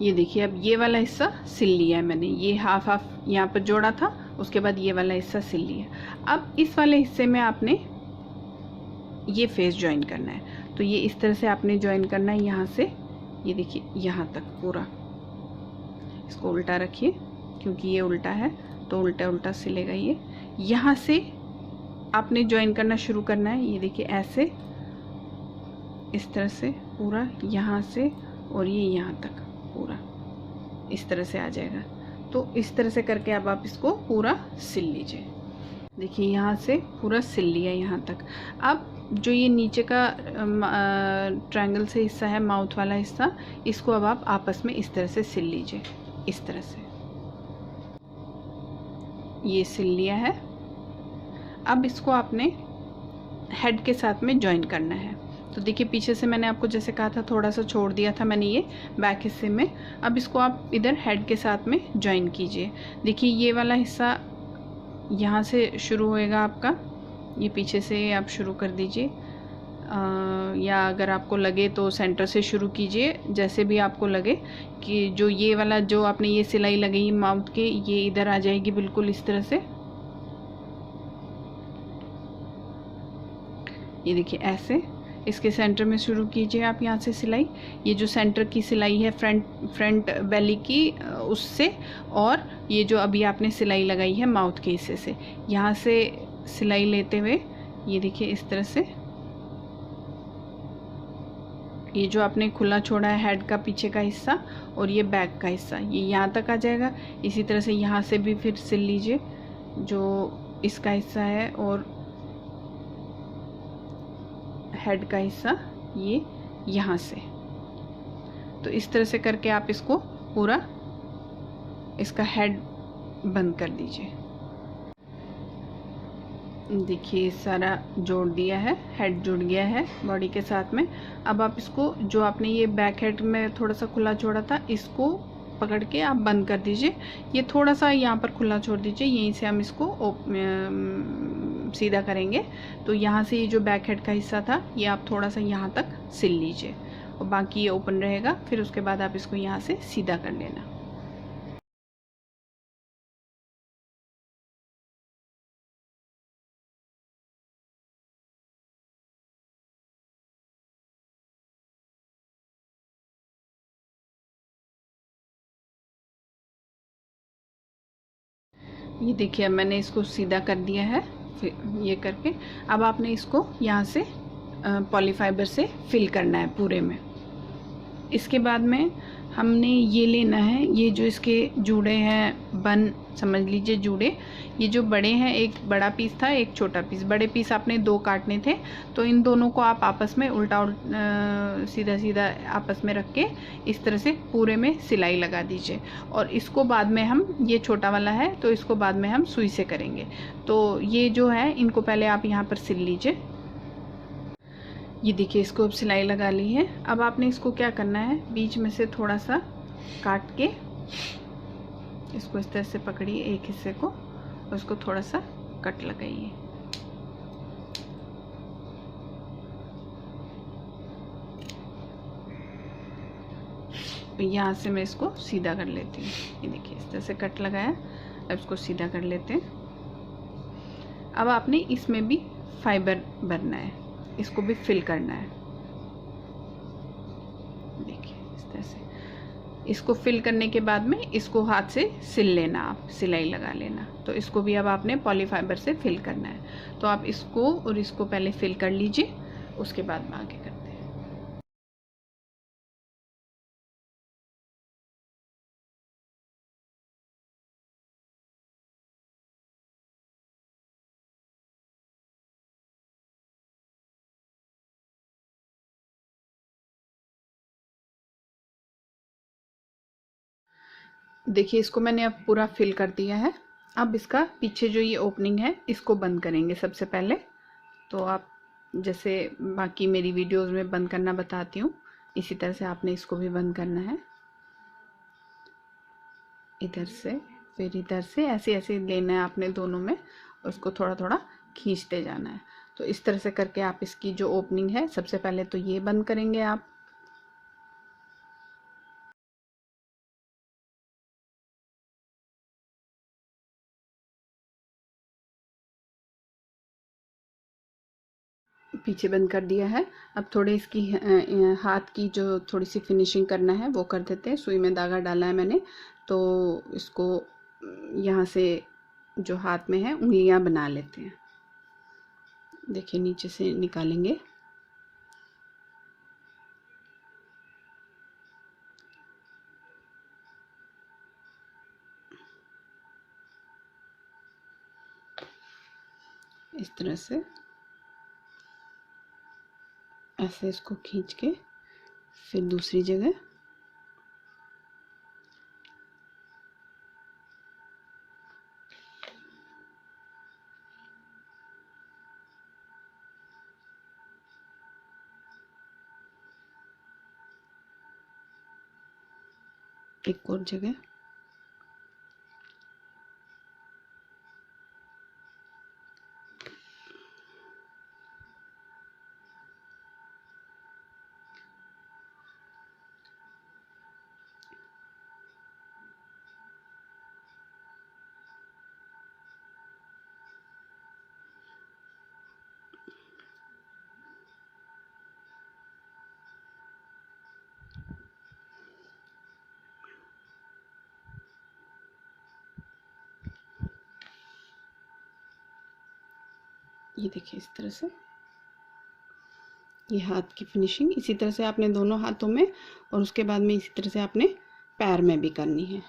ये देखिए अब ये वाला हिस्सा सिल लिया है मैंने, ये हाफ हाफ यहाँ पर जोड़ा था, उसके बाद ये वाला हिस्सा सिल लिया। अब इस वाले हिस्से में आपने ये फेस ज्वाइन करना है, तो ये इस तरह से आपने ज्वाइन करना है यहाँ से, ये देखिए यहाँ तक पूरा। इसको उल्टा रखिए क्योंकि ये उल्टा है तो उल्टा उल्टा सिलेगा ये। यहाँ से आपने ज्वाइन करना शुरू करना है, ये देखिए ऐसे, इस तरह से पूरा यहाँ से, और ये यहाँ तक पूरा इस तरह से आ जाएगा। तो इस तरह से करके अब आप इसको पूरा सिल लीजिए। देखिए यहाँ से पूरा सिल लिया यहाँ तक। अब जो ये नीचे का ट्रायंगल से हिस्सा है, माउथ वाला हिस्सा, इसको अब आप आपस में इस तरह से सिल लीजिए, इस तरह से। ये सिल लिया है। अब इसको आपने हेड के साथ में जॉइन करना है। तो देखिए पीछे से मैंने आपको जैसे कहा था थोड़ा सा छोड़ दिया था मैंने ये बैक हिस्से में। अब इसको आप इधर हेड के साथ में जॉइन कीजिए। देखिए ये वाला हिस्सा यहाँ से शुरू होएगा आपका, ये पीछे से आप शुरू कर दीजिए, या अगर आपको लगे तो सेंटर से शुरू कीजिए, जैसे भी आपको लगे। कि जो ये वाला जो आपने ये सिलाई लगाई माउथ के, ये इधर आ जाएगी बिल्कुल इस तरह से। ये देखिए ऐसे इसके सेंटर में शुरू कीजिए आप यहाँ से सिलाई। ये जो सेंटर की सिलाई है फ्रंट बेली की, उससे, और ये जो अभी आपने सिलाई लगाई है माउथ के हिस्से से, यहाँ से सिलाई लेते हुए ये देखिए इस तरह से, ये जो आपने खुला छोड़ा है हेड का पीछे का हिस्सा और ये बैक का हिस्सा, ये यहाँ तक आ जाएगा। इसी तरह से यहाँ से भी फिर सिल लीजिए जो इसका हिस्सा है और हेड का हिस्सा ये यहाँ से। तो इस तरह से करके आप इसको पूरा इसका हेड बंद कर दीजिए। देखिए सारा जोड़ दिया है, हेड जुड़ गया है बॉडी के साथ में। अब आप इसको जो आपने ये बैक हेड में थोड़ा सा खुला छोड़ा था, इसको पकड़ के आप बंद कर दीजिए। ये थोड़ा सा यहाँ पर खुला छोड़ दीजिए, यहीं से हम इसको सीधा करेंगे। तो यहाँ से ये जो बैक हेड का हिस्सा था ये आप थोड़ा सा यहाँ तक सिल लीजिए और बाकी ये ओपन रहेगा। फिर उसके बाद आप इसको यहाँ से सीधा कर लेना। ये देखिए अब मैंने इसको सीधा कर दिया है। फिर ये करके अब आपने इसको यहाँ से पॉलीफाइबर से फिल करना है पूरे में। इसके बाद में हमने ये लेना है, ये जो इसके जूड़े हैं, बन समझ लीजिए जूड़े, ये जो बड़े हैं, एक बड़ा पीस था एक छोटा पीस। बड़े पीस आपने 2 काटने थे, तो इन दोनों को आप आपस में उल्टा सीधा सीधा आपस में रख के इस तरह से पूरे में सिलाई लगा दीजिए। और इसको बाद में हम, ये छोटा वाला है तो इसको बाद में हम सुई से करेंगे। तो ये जो है इनको पहले आप यहाँ पर सिल लीजिए। ये देखिए इसको अब सिलाई लगा ली है। अब आपने इसको क्या करना है, बीच में से थोड़ा सा काट के इसको इस तरह से पकड़िए एक हिस्से को और उसको थोड़ा सा कट लगाइए। यहाँ से मैं इसको सीधा कर लेती हूँ। ये देखिए इस तरह से कट लगाया, अब इसको सीधा कर लेते हैं। अब आपने इसमें भी फाइबर भरना है, इसको भी फिल करना है। देखिए इस तरह से इसको फिल करने के बाद में इसको हाथ से सिल लेना, आप सिलाई लगा लेना। तो इसको भी अब आपने पॉलीफाइबर से फिल करना है। तो आप इसको और इसको पहले फिल कर लीजिए, उसके बाद में आगे करते हैं। देखिए इसको मैंने अब पूरा फिल कर दिया है। अब इसका पीछे जो ये ओपनिंग है इसको बंद करेंगे सबसे पहले। तो आप जैसे बाकी मेरी वीडियोस में बंद करना बताती हूँ, इसी तरह से आपने इसको भी बंद करना है। इधर से फिर इधर से ऐसे ऐसे लेना है आपने दोनों में, और उसको थोड़ा थोड़ा खींचते जाना है। तो इस तरह से करके आप इसकी जो ओपनिंग है सबसे पहले तो ये बंद करेंगे आप। पीछे बंद कर दिया है। अब थोड़े इसकी हाथ की जो थोड़ी सी फिनिशिंग करना है वो कर देते हैं। सुई में धागा डाला है मैंने, तो इसको यहाँ से जो हाथ में है उंगलियां बना लेते हैं। देखिए नीचे से निकालेंगे। इस तरह से ऐसे इसको खींच के फिर दूसरी जगह एक और जगह ये देखिए इस तरह से। ये हाथ की फिनिशिंग इसी तरह से आपने दोनों हाथों में, और उसके बाद में इसी तरह से आपने पैर में भी करनी है।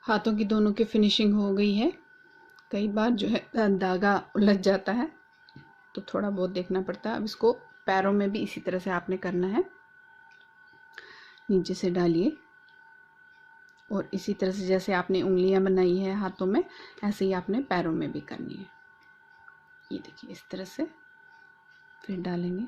हाथों की दोनों की फिनिशिंग हो गई है। कई बार जो है धागा उलझ जाता है तो थोड़ा बहुत देखना पड़ता है। अब इसको पैरों में भी इसी तरह से आपने करना है। नीचे से डालिए और इसी तरह से जैसे आपने उंगलियां बनाई है हाथों में, ऐसे ही आपने पैरों में भी करनी है। ये देखिए इस तरह से फिर डालेंगे।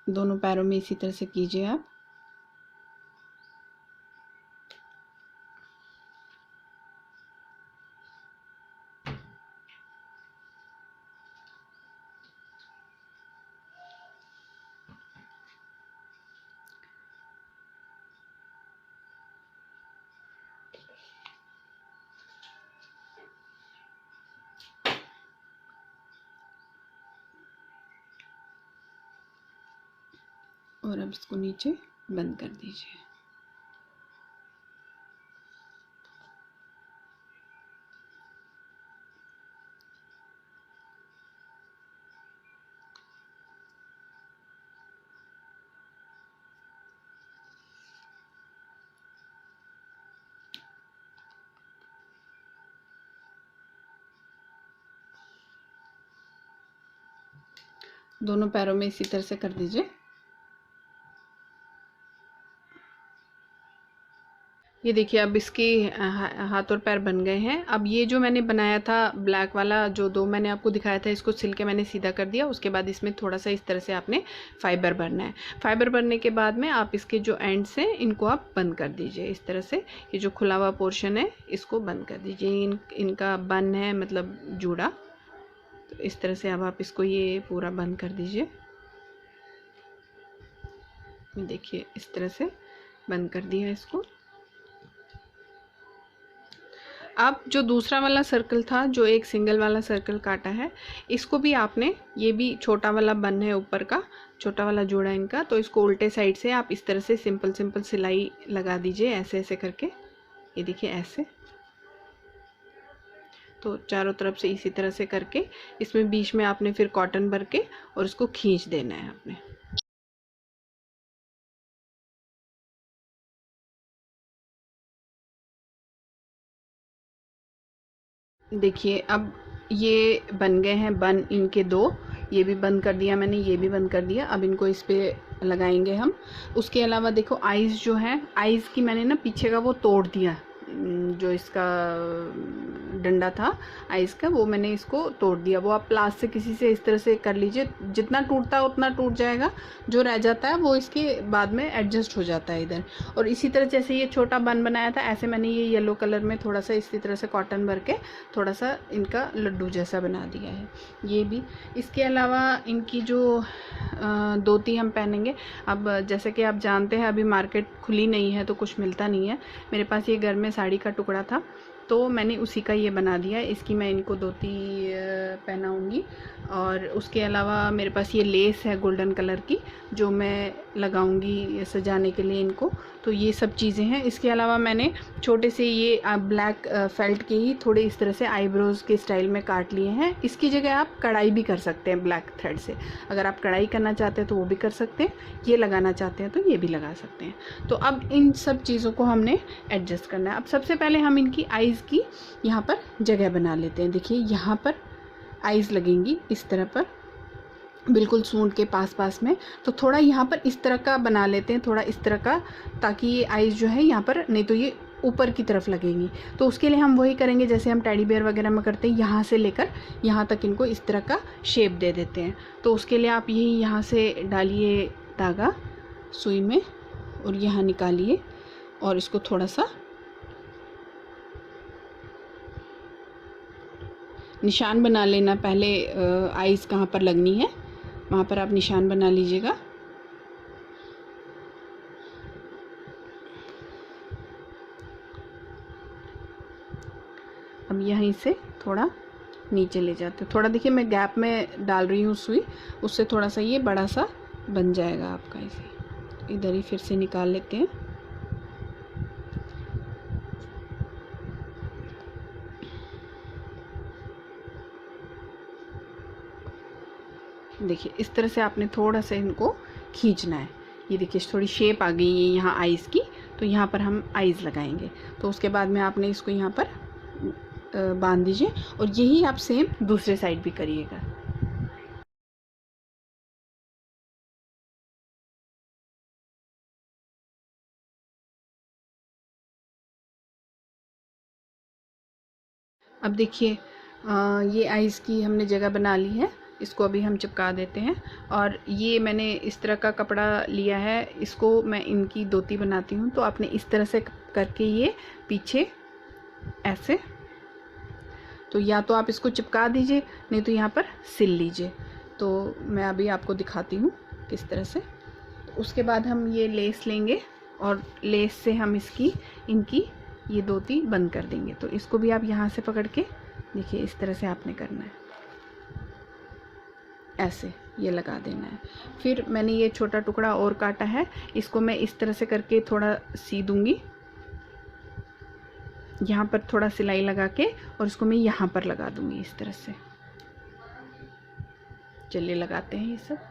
दोनों पैरों में इसी तरह से कीजिए आप। और अब इसको नीचे बंद कर दीजिए। दोनों पैरों में इसी तरह से कर दीजिए। ये देखिए अब इसकी हाथ और पैर बन गए हैं। अब ये जो मैंने बनाया था ब्लैक वाला, जो दो मैंने आपको दिखाया था, इसको सिल के मैंने सीधा कर दिया। उसके बाद इसमें थोड़ा सा इस तरह से आपने फाइबर भरना है। फाइबर भरने के बाद में आप इसके जो एंड्स हैं इनको आप बंद कर दीजिए इस तरह से। ये जो खुला हुआ पोर्शन है इसको बंद कर दीजिए। इनका बन है मतलब जूड़ा, तो इस तरह से अब आप इसको ये पूरा बंद कर दीजिए। देखिए इस तरह से बंद कर दिया इसको। अब जो दूसरा वाला सर्कल था, जो एक सिंगल वाला सर्कल काटा है, इसको भी आपने, ये भी छोटा वाला बन है ऊपर का, छोटा वाला जोड़ा इनका, तो इसको उल्टे साइड से आप इस तरह से सिंपल सिंपल सिलाई लगा दीजिए ऐसे ऐसे करके। ये देखिए ऐसे, तो चारों तरफ से इसी तरह से करके इसमें बीच में आपने फिर कॉटन भर के और इसको खींच देना है आपने। देखिए अब ये बन गए हैं बन इनके दो, ये भी बंद कर दिया मैंने, ये भी बंद कर दिया। अब इनको इस पे लगाएंगे हम। उसके अलावा देखो आइज़ जो है, आइज़ की मैंने ना पीछे का वो तोड़ दिया, जो इसका डंडा था आइस का, वो मैंने इसको तोड़ दिया। वो आप प्लास से किसी से इस तरह से कर लीजिए, जितना टूटता है उतना टूट जाएगा, जो रह जाता है वो इसके बाद में एडजस्ट हो जाता है इधर। और इसी तरह जैसे ये छोटा बन बनाया था, ऐसे मैंने ये येलो कलर में थोड़ा सा इसी तरह से कॉटन भर के थोड़ा सा इनका लड्डू जैसा बना दिया है ये भी। इसके अलावा इनकी जो धोती हम पहनेंगे, अब जैसे कि आप जानते हैं अभी मार्केट खुली नहीं है तो कुछ मिलता नहीं है। मेरे पास ये घर में साड़ी का टुकड़ा था तो मैंने उसी का ये बना दिया। इसकी मैं इनको धोती पहनाऊँगी। और उसके अलावा मेरे पास ये लेस है गोल्डन कलर की, जो मैं लगाऊंगी सजाने के लिए इनको। तो ये सब चीज़ें हैं। इसके अलावा मैंने छोटे से ये ब्लैक फेल्ट के ही थोड़े इस तरह से आईब्रोज़ के स्टाइल में काट लिए हैं। इसकी जगह आप कढ़ाई भी कर सकते हैं ब्लैक थ्रेड से। अगर आप कढ़ाई करना चाहते हैं तो वो भी कर सकते हैं, ये लगाना चाहते हैं तो ये भी लगा सकते हैं। तो अब इन सब चीज़ों को हमने एडजस्ट करना है। अब सबसे पहले हम इनकी आइज़ की यहाँ पर जगह बना लेते हैं। देखिए यहाँ पर आइज़ लगेंगी इस तरह पर, बिल्कुल सूंड के पास पास में। तो थोड़ा यहाँ पर इस तरह का बना लेते हैं, थोड़ा इस तरह का, ताकि ये आइज़ जो है यहाँ पर, नहीं तो ये ऊपर की तरफ लगेंगी। तो उसके लिए हम वही करेंगे जैसे हम टेडी बेयर वगैरह में करते हैं, यहाँ से लेकर यहाँ तक इनको इस तरह का शेप दे देते हैं। तो उसके लिए आप यही यहाँ से डालिए धागा सुई में और यहाँ निकालिए और इसको थोड़ा सा निशान बना लेना। पहले आइज़ कहाँ पर लगनी है वहाँ पर आप निशान बना लीजिएगा। अब यहीं से थोड़ा नीचे ले जाते हैं। थोड़ा देखिए मैं गैप में डाल रही हूँ सुई, उससे थोड़ा सा ये बड़ा सा बन जाएगा आपका। इसे इधर ही फिर से निकाल लेते हैं। देखिए इस तरह से आपने थोड़ा सा इनको खींचना है। ये देखिए थोड़ी शेप आ गई है यहाँ आइज़ की, तो यहाँ पर हम आइज़ लगाएंगे। तो उसके बाद में आपने इसको यहाँ पर बांध दीजिए और यही आप सेम दूसरे साइड भी करिएगा। अब देखिए ये आइज़ की हमने जगह बना ली है, इसको अभी हम चिपका देते हैं। और ये मैंने इस तरह का कपड़ा लिया है, इसको मैं इनकी धोती बनाती हूँ। तो आपने इस तरह से करके ये पीछे ऐसे, तो या तो आप इसको चिपका दीजिए, नहीं तो यहाँ पर सिल लीजिए। तो मैं अभी आपको दिखाती हूँ किस तरह से। तो उसके बाद हम ये लेस लेंगे और लेस से हम इनकी ये धोती बंद कर देंगे। तो इसको भी आप यहाँ से पकड़ के देखिए इस तरह से आपने करना है, ऐसे ये लगा देना है। फिर मैंने ये छोटा टुकड़ा और काटा है, इसको मैं इस तरह से करके थोड़ा सी दूंगी, यहाँ पर थोड़ा सिलाई लगा के, और इसको मैं यहाँ पर लगा दूंगी इस तरह से। चलिए लगाते हैं ये सब।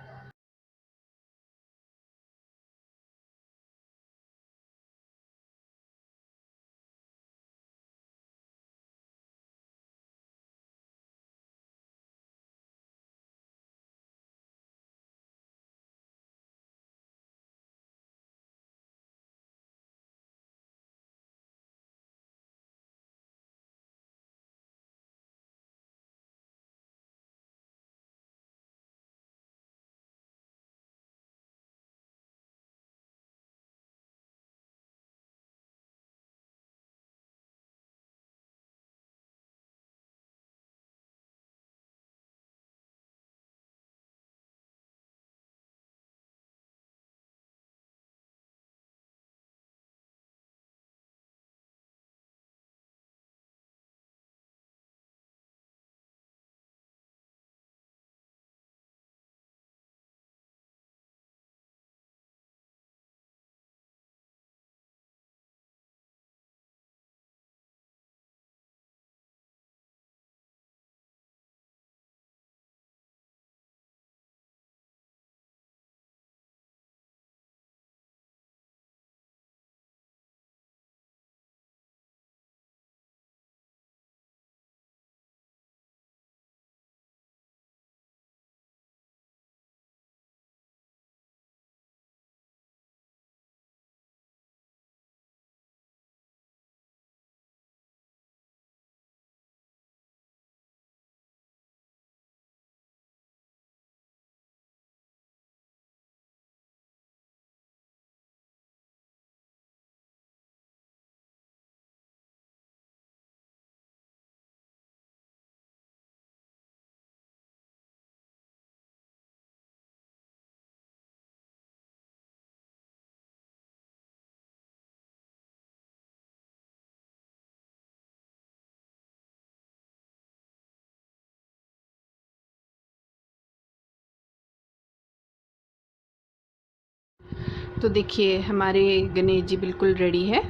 तो देखिए हमारे गणेश जी बिल्कुल रेडी है।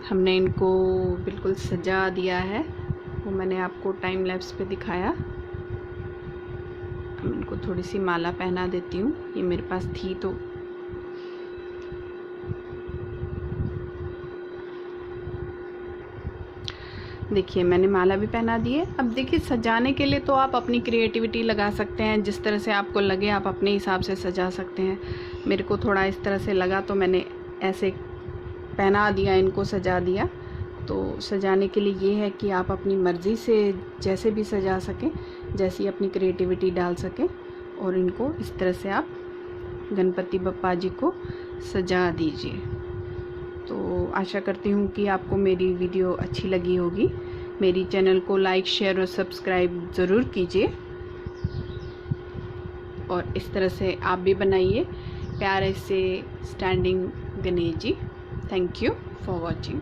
हमने इनको बिल्कुल सजा दिया है, वो मैंने आपको टाइम लैप्स पे दिखाया। अब इनको थोड़ी सी माला पहना देती हूँ, ये मेरे पास थी तो। देखिए मैंने माला भी पहना दी है। अब देखिए सजाने के लिए तो आप अपनी क्रिएटिविटी लगा सकते हैं, जिस तरह से आपको लगे आप अपने हिसाब से सजा सकते हैं। मेरे को थोड़ा इस तरह से लगा तो मैंने ऐसे पहना दिया, इनको सजा दिया। तो सजाने के लिए ये है कि आप अपनी मर्ज़ी से जैसे भी सजा सकें, जैसी अपनी क्रिएटिविटी डाल सकें, और इनको इस तरह से आप गणपति बप्पा जी को सजा दीजिए। तो आशा करती हूँ कि आपको मेरी वीडियो अच्छी लगी होगी। मेरी चैनल को लाइक, शेयर और सब्सक्राइब ज़रूर कीजिए, और इस तरह से आप भी बनाइए प्यारे से standing Ganesh ji. Thank you for watching.